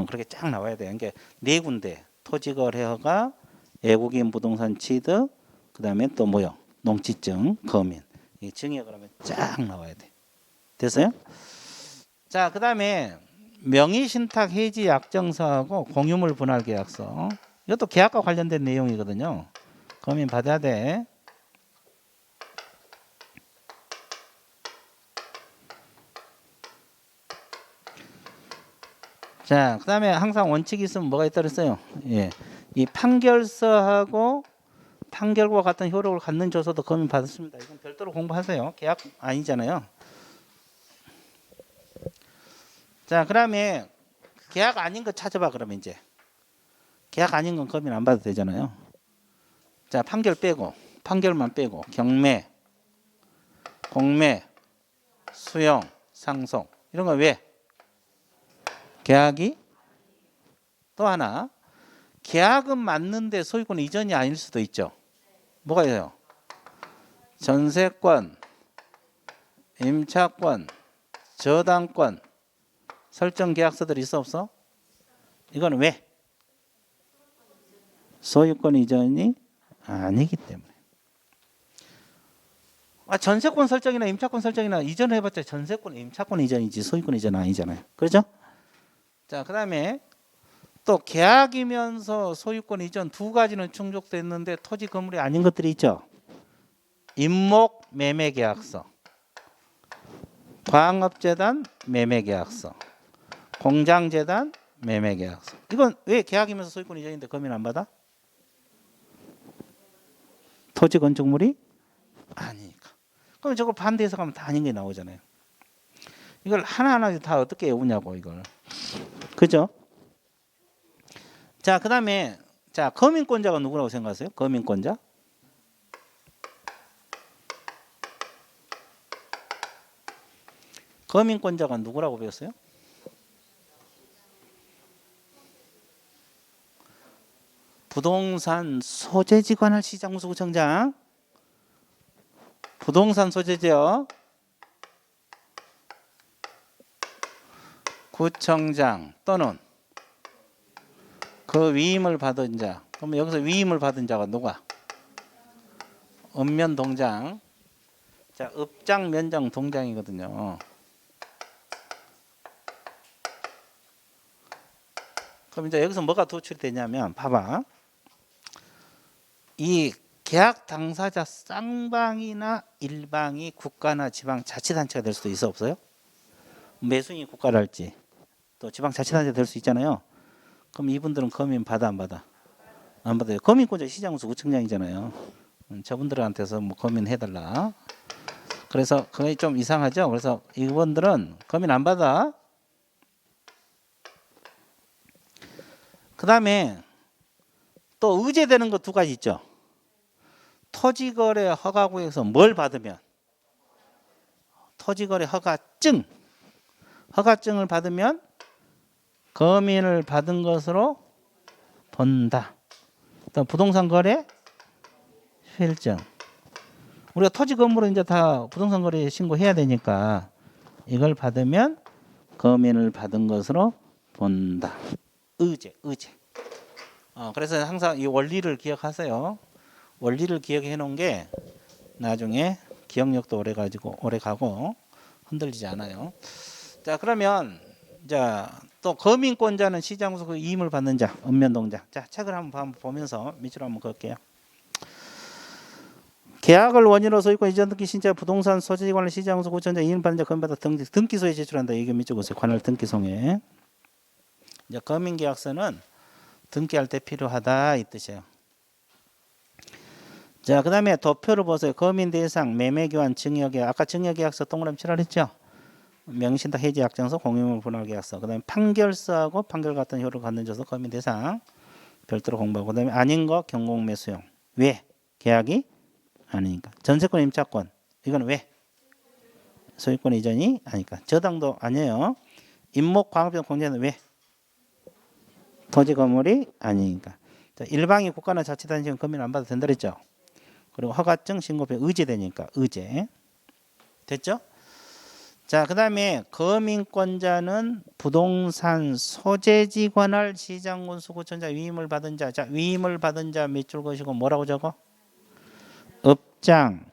그렇게 쫙 나와야 돼요. 이게 네 군데. 토지거래허가, 애국인 부동산 취득, 그다음에 또 뭐요? 농지증, 거민. 이 증여 그러면 쫙 나와야 돼. 됐어요? 자, 그다음에 명의신탁 해지 약정서하고 공유물 분할 계약서. 이것도 계약과 관련된 내용이거든요. 거민 받아야 돼. 자, 그다음에 항상 원칙이 있으면 뭐가 있다 그랬어요? 예. 이 판결서하고 판결과 같은 효력을 갖는 조서도 거민 받았습니다. 이건 별도로 공부하세요. 계약 아니잖아요. 자, 그다음에 계약 아닌 거 찾아봐. 그러면 이제 계약 아닌 건 거민 안 받아도 되잖아요. 자, 판결 빼고 판결만 빼고 경매, 공매, 수용, 상속 이런 거 왜? 계약이 또 하나 계약은 맞는데 소유권 이전이 아닐 수도 있죠. 뭐가 있어요? 전세권, 임차권, 저당권 설정 계약서들이 있어 없어? 이거는 왜? 소유권 이전이 아니기 때문에. 아, 전세권 설정이나 임차권 설정이나 이전 해봤자 전세권, 임차권 이전이지 소유권 이전 아니잖아요. 그렇죠? 자, 그다음에 또 계약이면서 소유권 이전 두 가지는 충족됐는데 토지 건물이 아닌 것들이 있죠. 임목 매매 계약서, 광업재단 매매 계약서, 공장재단 매매 계약서. 이건 왜 계약이면서 소유권 이전인데 거민 안 받아? 토지 건축물이 아니니까. 그럼 저걸 반대해서 가면 다 아닌 게 나오잖아요. 이걸 하나하나 다 어떻게 외우냐고 이걸. 그죠? 자, 그다음에 자, 거민권자가 누구라고 생각하세요? 거민권자? 거민권자가 누구라고 배웠어요? 부동산 소재지 관할 시장구청장. 부동산 소재지요. 구청장 또는 그 위임을 받은 자. 그러면 여기서 위임을 받은 자가 누가? 읍면동장. 자, 읍장, 면장, 동장이거든요. 그럼 이제 여기서 뭐가 도출이 되냐면 봐봐. 이 계약 당사자 쌍방이나 일방이 국가나 지방 자치단체가 될 수도 있어 없어요? 매수인이 국가랄지 또 지방 자치단체가 될 수 있잖아요. 그럼 이분들은 거민 받아 안 받아? 안 받아요. 거민권자 시장수 구청장이잖아요. 저분들한테서 뭐 거민 해달라. 그래서 그게 좀 이상하죠. 그래서 이분들은 거민 안 받아. 그 다음에 또 의제되는 거 두 가지 있죠. 토지거래 허가구에서 뭘 받으면? 토지거래 허가증. 허가증을 받으면 거민을 받은 것으로 본다. 또 부동산 거래 필증. 우리가 토지 건물은 이제 다 부동산 거래 신고해야 되니까 이걸 받으면 거민을 받은 것으로 본다. 의제. 그래서 항상 이 원리를 기억하세요. 원리를 기억해 놓은 게 나중에 기억력도 오래 가고 흔들리지 않아요. 자, 그러면 또 거민권자는 시장에서 그 이임을 받는 자, 읍면동장. 자, 책을 한번 보면서 밑으로 한번 걷게요. 계약을 원인으로 소유권 이전 등기 신청 부동산 소재지 관련 시장에서 구청장 이임 받는 자 거민받아 등기소에 제출한다. 이게 밑줄 보세요. 관할 등기송에. 이제 거민계약서는 등기할 때 필요하다 이 뜻이에요. 자, 그 다음에 도표를 보세요. 거민 대상, 매매교환, 증여계약. 아까 증여계약서 동그라미 칠하랬죠. 명신다 해지 약정서, 공유물 분할계약서. 그 다음에 판결서하고 판결 같은 효력을 갖는 자서 거민 대상 별도로 공부하고. 그 다음에 아닌 거 경공매수용. 왜? 계약이 아니니까. 전세권 임차권. 이건 왜? 소유권 이전이 아니니까. 저당도 아니에요. 임목 광업용 공제는 왜? 토지 건물이 아니니까. 자, 일방이 국가나 자치단체는 거민 안 받아도 된다 그랬죠. 그리고 허가증 신고표 의제되니까 의제. 됐죠? 자, 그 다음에 거민권자는 부동산 소재지 관할 시장군수구청자 위임을 받은 자. 자, 위임을 받은 자 밑줄 것이고 뭐라고 적어? 읍장,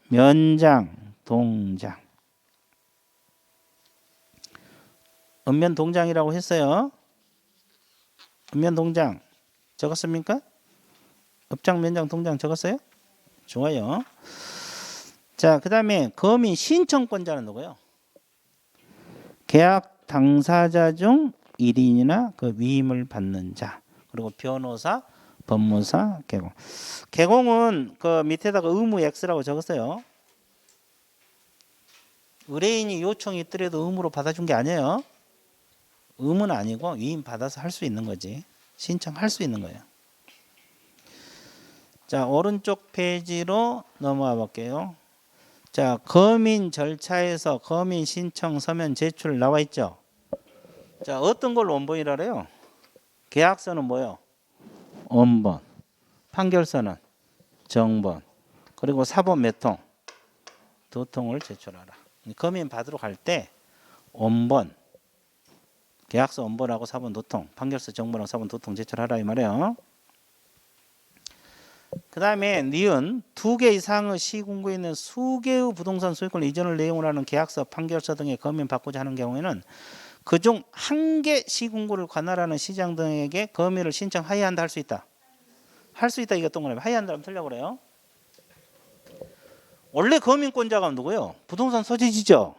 면장, 동장. 읍면동장이라고 했어요. 읍면동장 적었습니까? 읍장, 면장, 동장 적었어요? 좋아요. 자, 그 다음에 거민 신청권자는 누구예요? 계약 당사자 중 1인이나 그 위임을 받는 자. 그리고 변호사, 법무사, 개공. 개공은 그 밑에다가 의무 X라고 적었어요. 의뢰인이 요청이 있더라도 의무로 받아준 게 아니에요. 의무는 아니고 위임 받아서 할 수 있는 거지. 신청할 수 있는 거예요. 자, 오른쪽 페이지로 넘어와 볼게요. 자, 거민 절차에서 거민 신청 서면 제출 나와 있죠. 자, 어떤 걸 원본이라 그래요? 계약서는 뭐예요? 원본. 판결서는 정본. 그리고 사본 몇 통? 2통을 제출하라. 거민 받으러 갈 때 원본, 계약서 원본하고 사본 2통, 판결서 정본하고 사본 2통 제출하라 이 말이에요. 그 다음에 니은 2개 이상의 시군구에 있는 수개의 부동산 소유권 이전을 내용으로 하는 계약서, 판결서 등의 거민 받고자 하는 경우에는 그중 1개 시군구를 관할하는 시장 등에게 거민을 신청하여야 한다 할 수 있다. 할 수 있다 이거 동그라미. 하여야 한다 하면 틀려고 그래요. 원래 거민권자가 누구예요? 부동산 소재지죠.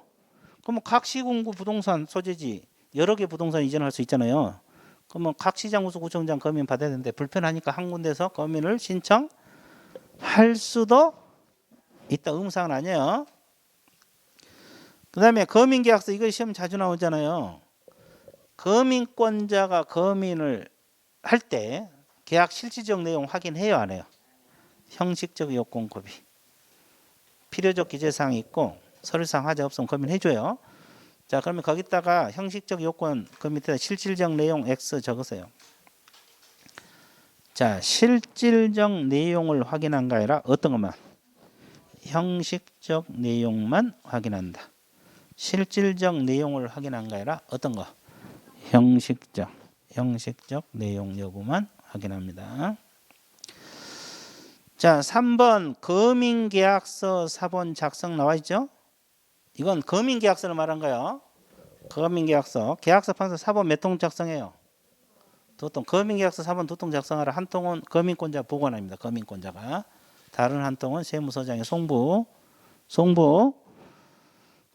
그러면 각 시군구 부동산 소재지 여러 개 부동산 이전할 수 있잖아요. 그러면 각 시장구수 구청장 거민 받아야 되는데 불편하니까 한 군데서 거민을 신청하여야 할 수도 있다. 의무사항은 아니에요. 그 다음에 거민계약서, 이거 시험 자주 나오잖아요. 거민권자가 거민을 할 때 계약 실질적 내용 확인해요, 안 해요? 형식적 요건 고비. 필요적 기재사항이 있고 서류상 하자 없으면 거민해줘요. 자, 그러면 거기다가 형식적 요건 그 밑에 실질적 내용 X 적으세요. 자, 실질적 내용을 확인한 게 아니라 어떤 것만? 형식적 내용만 확인한다. 실질적 내용을 확인한 게 아니라 어떤 거? 형식적 내용 여부만 확인합니다. 자, 3번 거민계약서 사본 작성 나와 있죠? 이건 거민계약서를 말한 거예요. 거민계약서, 계약서 판서 사본 몇 통 작성해요? 2통. 거민계약서 사본 2통 작성하라. 한 통은 거민권자 보관합니다. 거민권자가. 다른 한 통은 세무서장의 송부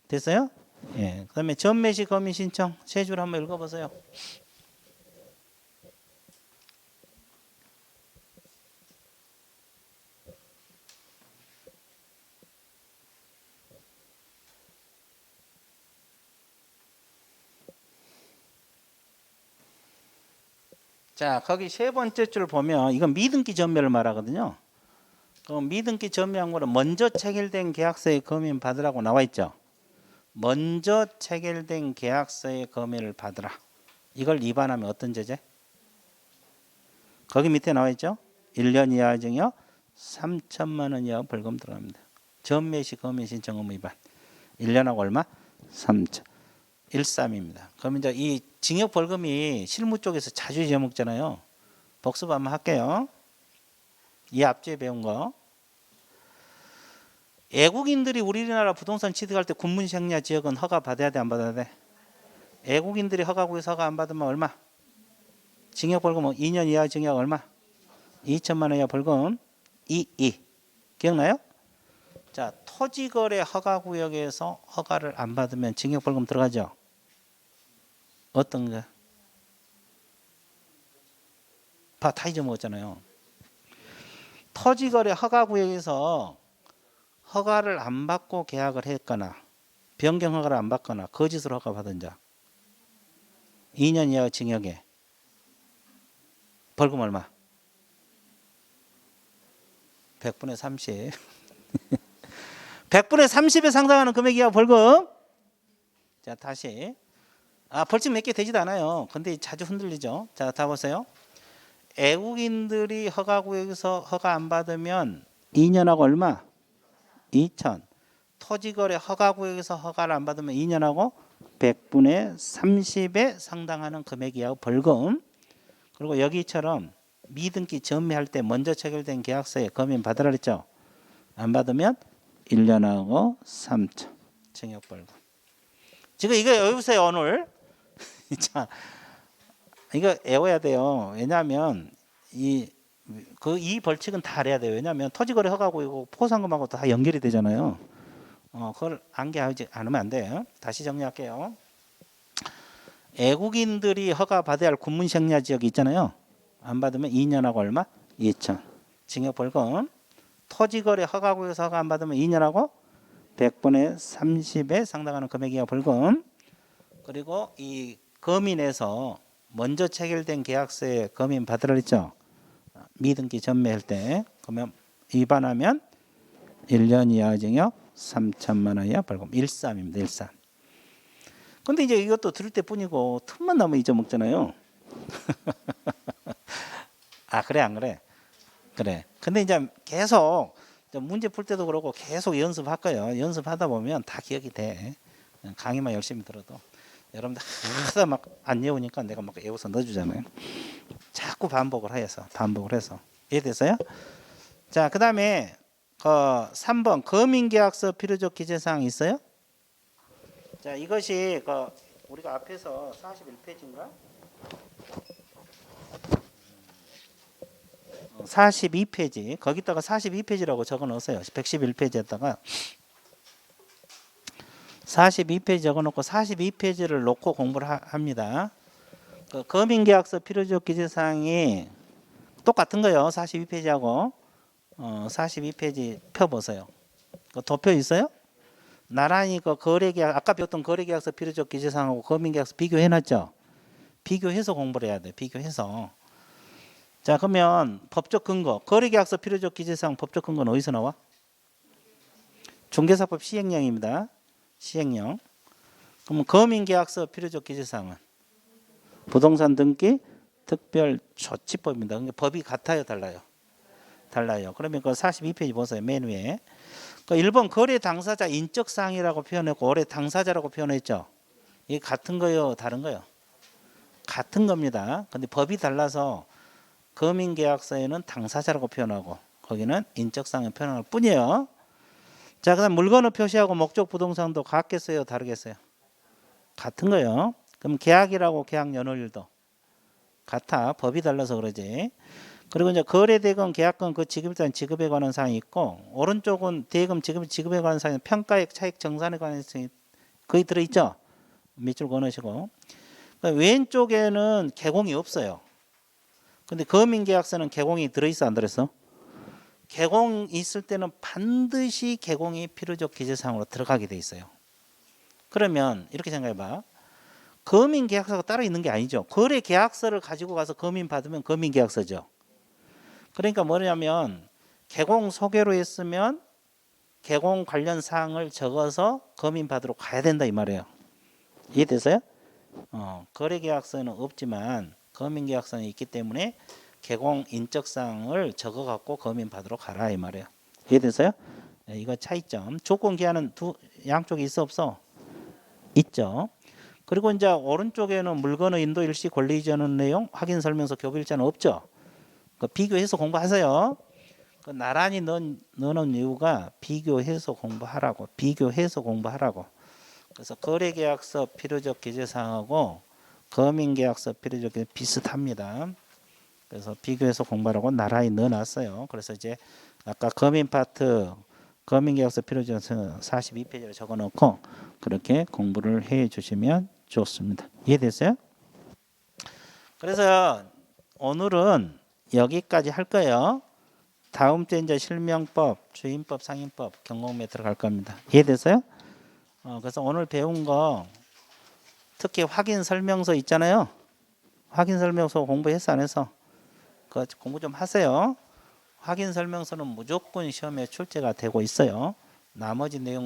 됐어요? 예. 그다음에 전매시 거민 신청 세 줄 한번 읽어보세요. 자, 거기 세 번째 줄 보면 이건 미등기 전매를 말하거든요. 그럼 미등기 전매한 거는 먼저 체결된 계약서의 검인 받으라고 나와 있죠. 먼저 체결된 계약서의 검인을 받으라. 이걸 위반하면 어떤 죄제? 거기 밑에 나와 있죠. 1년 이하 징역 3천만 원 이하 벌금 들어갑니다. 전매시 검인 신청 의무 위반. 1년하고 얼마? 3천. 13입니다. 그럼 이제 이 징역 벌금이 실무 쪽에서 자주 잊어먹잖아요. 복습 한번 할게요. 이 앞뒤에 배운 거. 애국인들이 우리나라 부동산 취득할 때 군문생략 지역은 허가 받아야 돼, 안 받아야 돼? 애국인들이 허가구에서 허가 안 받으면 얼마? 징역 벌금 2년 이하 징역 얼마? 2천만 원 이하 벌금 2. 기억나요? 자, 토지거래 허가구역에서 허가를 안 받으면 징역 벌금 들어가죠. 어떤 거? 다 잊어먹었잖아요. 토지거래 허가구역에서 허가를 안 받고 계약을 했거나 변경 허가를 안 받거나 거짓으로 허가 받은 자 2년 이하 징역에 벌금 얼마? 100분의 30. 100분의 30에 상당하는 금액 이하 벌금. 자, 다시. 벌칙 몇 개 되지도 않아요. 근데 자주 흔들리죠. 자, 다 보세요. 애국인들이 허가구역에서 허가 안 받으면 2년하고 얼마? 2천. 토지거래 허가구역에서 허가를 안 받으면 2년하고 100분의 30에 상당하는 금액 이하 벌금. 그리고 여기처럼 미등기 전매할 때 먼저 체결된 계약서에 검인 받으라 그랬죠. 안 받으면 1년하고 3천 징역 벌금. 지금 이거 외우세요 오늘. 자, 이거 외워야 돼요. 왜냐하면 이 벌칙은 다 알아야 돼요. 왜냐하면 토지거래 허가구역이고 포상금하고 다 연결이 되잖아요. 그걸 암기하지 않으면 안 돼요. 다시 정리할게요. 애국인들이 허가 받아야 할 군문생략 지역이 있잖아요. 안 받으면 2년하고 얼마? 2천 징역 벌금. 토지거래 허가구역에서 허가 안 받으면 2년하고 100분의 30에 상당하는 금액 이하 벌금. 그리고 이 검인에서 먼저 체결된 계약서에 검인 받으라 했죠. 미등기 전매할 때. 그러면 위반하면 1년 이하 징역 3천만 원 이하 벌금. 13입니다. 13. 근데 이제 이것도 들을 때뿐이고 틈만 나면 잊어먹잖아요. 그래 안 그래? 그래. 근데 이제 계속 문제 풀 때도 그러고 계속 연습할 거예요. 연습하다 보면 다 기억이 돼. 강의만 열심히 들어도. 여러분들 하다 막 안 외우니까 내가 막 외워서 넣어주잖아요. 자꾸 반복을 해서. 이해됐어요? 자, 그 다음에 3번 거민계약서 필요적 기재사항 있어요? 자, 이것이 우리가 앞에서 41페이지인가? 42페이지. 거기다가 42페이지라고 적어 넣었어요. 111페이지에다가 42페이지 적어놓고 42페이지를 놓고 공부를 합니다. 거민계약서 필요적 기재사항이 똑같은 거예요. 42페이지하고 42페이지 펴보세요. 그 도표 있어요? 나란히 그 거래계약 아까 배웠던 거래계약서 필요적 기재사항하고 거민계약서 비교해놨죠. 비교해서 공부를 해야 돼. 비교해서. 자 그러면 법적 근거 거래계약서 필요적 기재사항 법적 근거는 어디서 나와? 중개사법 시행령입니다. 시행령. 그러면 거민계약서 필요적 기재사항은 부동산 등기 특별조치법입니다. 그러니까 법이 같아요, 달라요? 달라요. 그러면 그 42페이지 보세요. 맨 위에. 그 1번 거래 당사자 인적 사항이라고 표현했고 거래 당사자라고 표현했죠. 이게 같은 거요, 다른 거요? 같은 겁니다. 근데 법이 달라서 거민계약서에는 당사자라고 표현하고 거기는 인적 사항을 표현할 뿐이에요. 자, 그다음 물건을 표시하고 목적 부동산도 같겠어요, 다르겠어요? 같은 거요. 그럼 계약이라고 계약 연월일도 같아. 법이 달라서 그러지. 그리고 이제 거래대금, 계약금 그 지급일단 지급에 관한 사항이 있고 오른쪽은 대금 지급에 관한 사항이 평가액, 차익, 정산에 관한 사항이 거의 들어있죠. 밑줄 그어놓으시고 그러니까 왼쪽에는 개공이 없어요. 근데 거민계약서는 개공이 들어있어 안 들어있어? 개공 있을 때는 반드시 개공이 필요적 기재사항으로 들어가게 돼 있어요. 그러면 이렇게 생각해봐. 거민계약서가 따로 있는 게 아니죠. 거래계약서를 가지고 가서 거민 받으면 거민계약서죠. 그러니까 뭐냐면 개공 소개로 했으면 개공 관련 사항을 적어서 거민 받으러 가야 된다 이 말이에요. 이해되세요? 거래계약서는 없지만 거민계약서는 있기 때문에 개공 인적 사항을 적어 갖고 거민 받으러 가라 이 말이에요. 이해되세요? 네, 이거 차이점. 조건 기한은 양쪽에 있어 없어? 있죠. 그리고 이제 오른쪽에는 물건의 인도 일시 권리 이전의 내용 확인 설명서 교부 일자는 없죠. 그 비교해서 공부하세요. 그 나란히 넣는 이유가 비교해서 공부하라고. 비교해서 공부하라고. 그래서 거래계약서 필요적 기재사항하고 거민계약서 필요적 기재 비슷합니다. 그래서 비교해서 공부하라고 나란히 넣어놨어요. 그래서 이제 아까 거민 파트 거민계약서 필요적 42페이지를 적어놓고 그렇게 공부를 해 주시면 좋습니다. 이해됐어요? 그래서 오늘은 여기까지 할 거예요. 다음 주에 이제 실명법, 주임법, 상임법, 경공매 들어갈 겁니다. 이해됐어요? 그래서 오늘 배운 거 특히 확인 설명서 있잖아요. 확인 설명서 공부했어 안 해서? 그 공부 좀 하세요. 확인 설명서는 무조건 시험에 출제가 되고 있어요. 나머지 내용